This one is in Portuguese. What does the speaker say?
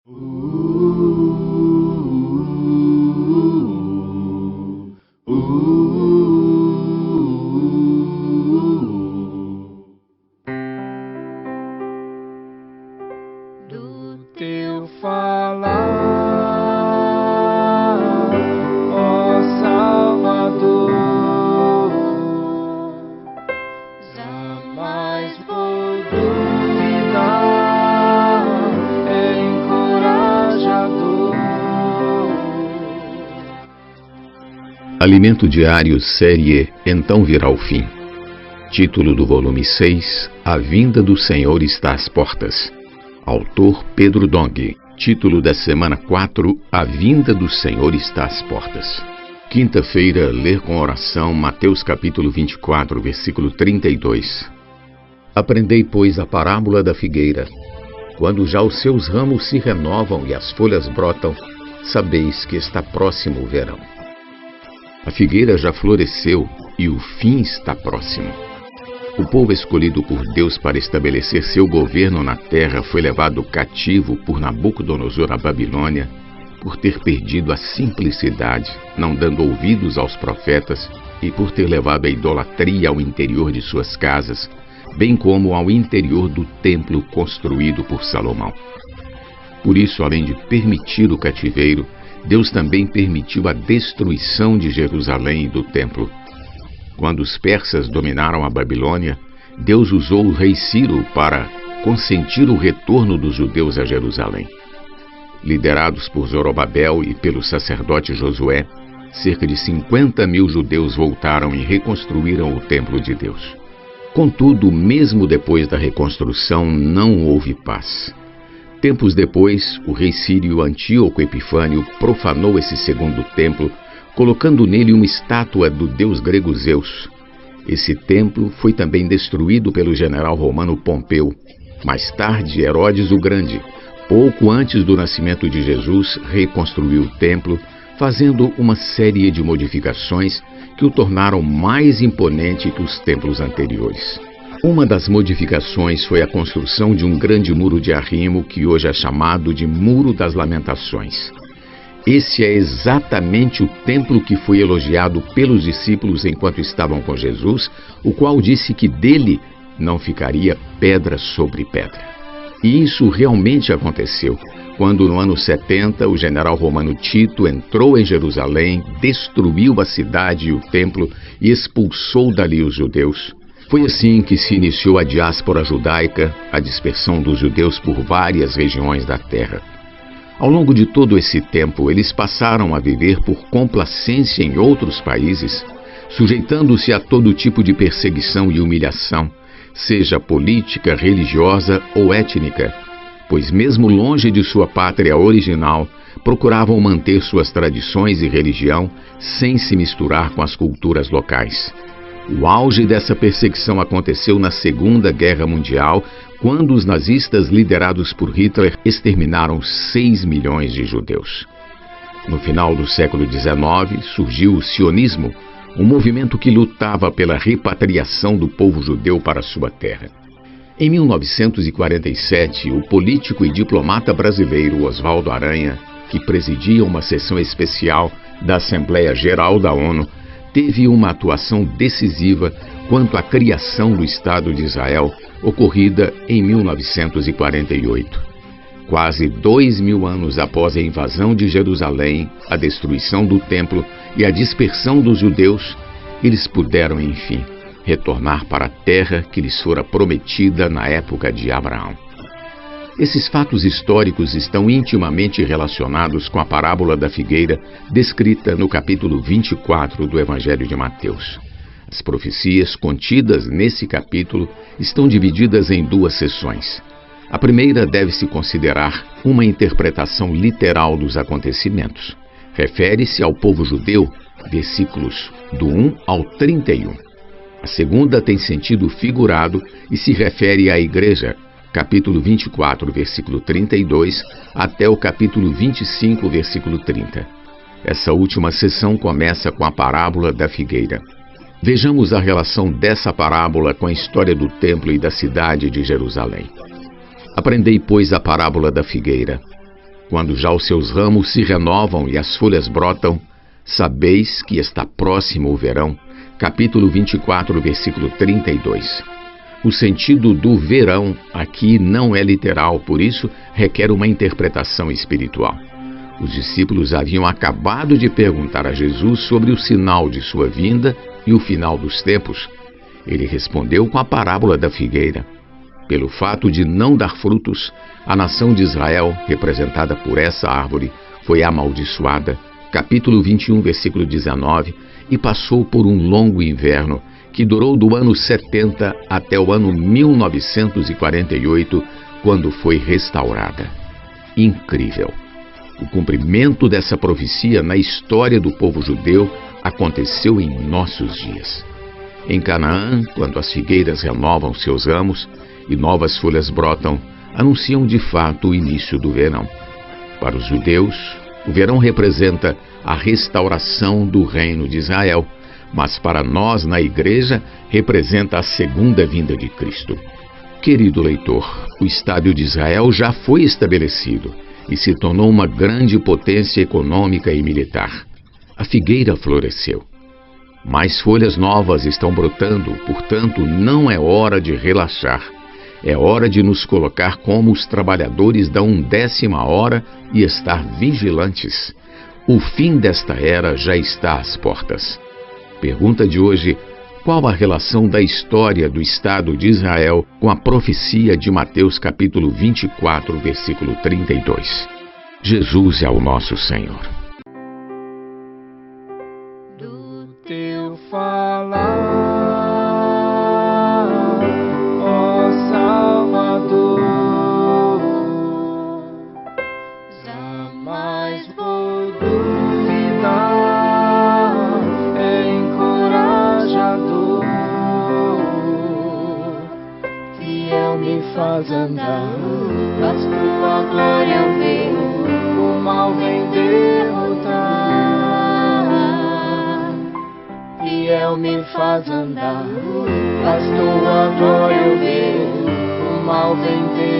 Do teu falar, ó Salvador, jamais vou duvidar, é encorajador. Alimento Diário, série Então Virá o Fim. Título do volume 6, A Vinda do Senhor está às portas. Autor Pedro Dong. Título da semana 4, A Vinda do Senhor está às portas. Quinta-feira, ler com oração Mateus capítulo 24, versículo 32. Aprendei, pois, a parábola da figueira. Quando já os seus ramos se renovam e as folhas brotam, sabeis que está próximo o verão. A figueira já floresceu e o fim está próximo. O povo escolhido por Deus para estabelecer seu governo na terra foi levado cativo por Nabucodonosor à Babilônia, por ter perdido a simplicidade, não dando ouvidos aos profetas, e por ter levado a idolatria ao interior de suas casas, bem como ao interior do templo construído por Salomão. Por isso, além de permitir o cativeiro, Deus também permitiu a destruição de Jerusalém e do templo. Quando os persas dominaram a Babilônia, Deus usou o rei Ciro para consentir o retorno dos judeus a Jerusalém. Liderados por Zorobabel e pelo sacerdote Josué, cerca de 50.000 judeus voltaram e reconstruíram o templo de Deus. Contudo, mesmo depois da reconstrução, não houve paz. Tempos depois, o rei sírio Antíoco Epifânio profanou esse segundo templo, colocando nele uma estátua do deus grego Zeus. Esse templo foi também destruído pelo general romano Pompeu. Mais tarde, Herodes o Grande, pouco antes do nascimento de Jesus, reconstruiu o templo, fazendo uma série de modificações que o tornaram mais imponente que os templos anteriores. Uma das modificações foi a construção de um grande muro de arrimo que hoje é chamado de Muro das Lamentações. Esse é exatamente o templo que foi elogiado pelos discípulos enquanto estavam com Jesus, o qual disse que dele não ficaria pedra sobre pedra. E isso realmente aconteceu, quando no ano 70 o general romano Tito entrou em Jerusalém, destruiu a cidade e o templo e expulsou dali os judeus. Foi assim que se iniciou a diáspora judaica, a dispersão dos judeus por várias regiões da terra. Ao longo de todo esse tempo, eles passaram a viver por complacência em outros países, sujeitando-se a todo tipo de perseguição e humilhação, seja política, religiosa ou étnica, pois mesmo longe de sua pátria original, procuravam manter suas tradições e religião sem se misturar com as culturas locais. O auge dessa perseguição aconteceu na Segunda Guerra Mundial, quando os nazistas liderados por Hitler exterminaram 6 milhões de judeus. No final do século XIX, surgiu o sionismo, um movimento que lutava pela repatriação do povo judeu para sua terra. Em 1947, o político e diplomata brasileiro Oswaldo Aranha, que presidia uma sessão especial da Assembleia Geral da ONU, teve uma atuação decisiva quanto à criação do Estado de Israel, ocorrida em 1948. Quase 2.000 anos após a invasão de Jerusalém, a destruição do templo e a dispersão dos judeus, eles puderam, enfim, retornar para a terra que lhes fora prometida na época de Abraão. Esses fatos históricos estão intimamente relacionados com a parábola da figueira descrita no capítulo 24 do Evangelho de Mateus. As profecias contidas nesse capítulo estão divididas em 2 seções. A primeira deve-se considerar uma interpretação literal dos acontecimentos. Refere-se ao povo judeu, versículos do 1 ao 31. A segunda tem sentido figurado e se refere à igreja, capítulo 24, versículo 32, até o capítulo 25, versículo 30. Essa última seção começa com a parábola da figueira. Vejamos a relação dessa parábola com a história do templo e da cidade de Jerusalém. Aprendei, pois, a parábola da figueira. Quando já os seus ramos se renovam e as folhas brotam, sabeis que está próximo o verão. Capítulo 24, versículo 32. O sentido do verão aqui não é literal, por isso requer uma interpretação espiritual. Os discípulos haviam acabado de perguntar a Jesus sobre o sinal de sua vinda e o final dos tempos. Ele respondeu com a parábola da figueira. Pelo fato de não dar frutos, a nação de Israel, representada por essa árvore, foi amaldiçoada. Capítulo 21, versículo 19, e passou por um longo inverno, que durou do ano 70 até o ano 1948, quando foi restaurada. Incrível! O cumprimento dessa profecia na história do povo judeu aconteceu em nossos dias. Em Canaã, quando as figueiras renovam seus ramos e novas folhas brotam, anunciam de fato o início do verão. Para os judeus, o verão representa a restauração do reino de Israel, mas para nós na igreja representa a segunda vinda de Cristo. Querido leitor, o Estado de Israel já foi estabelecido e se tornou uma grande potência econômica e militar. A figueira floresceu. Mais folhas novas estão brotando, portanto, não é hora de relaxar. É hora de nos colocar como os trabalhadores da 1/10 hora e estar vigilantes. O fim desta era já está às portas. Pergunta de hoje: qual a relação da história do Estado de Israel com a profecia de Mateus capítulo 24, versículo 32? Jesus é o nosso Senhor. Do teu falar, ó Salvador, jamais vou duvidar, é encorajador, fiel me faz andar, faz tua glória ver, o mal vem derrotar. Fiel me faz andar, faz tua glória ver, o mal vem derrotar.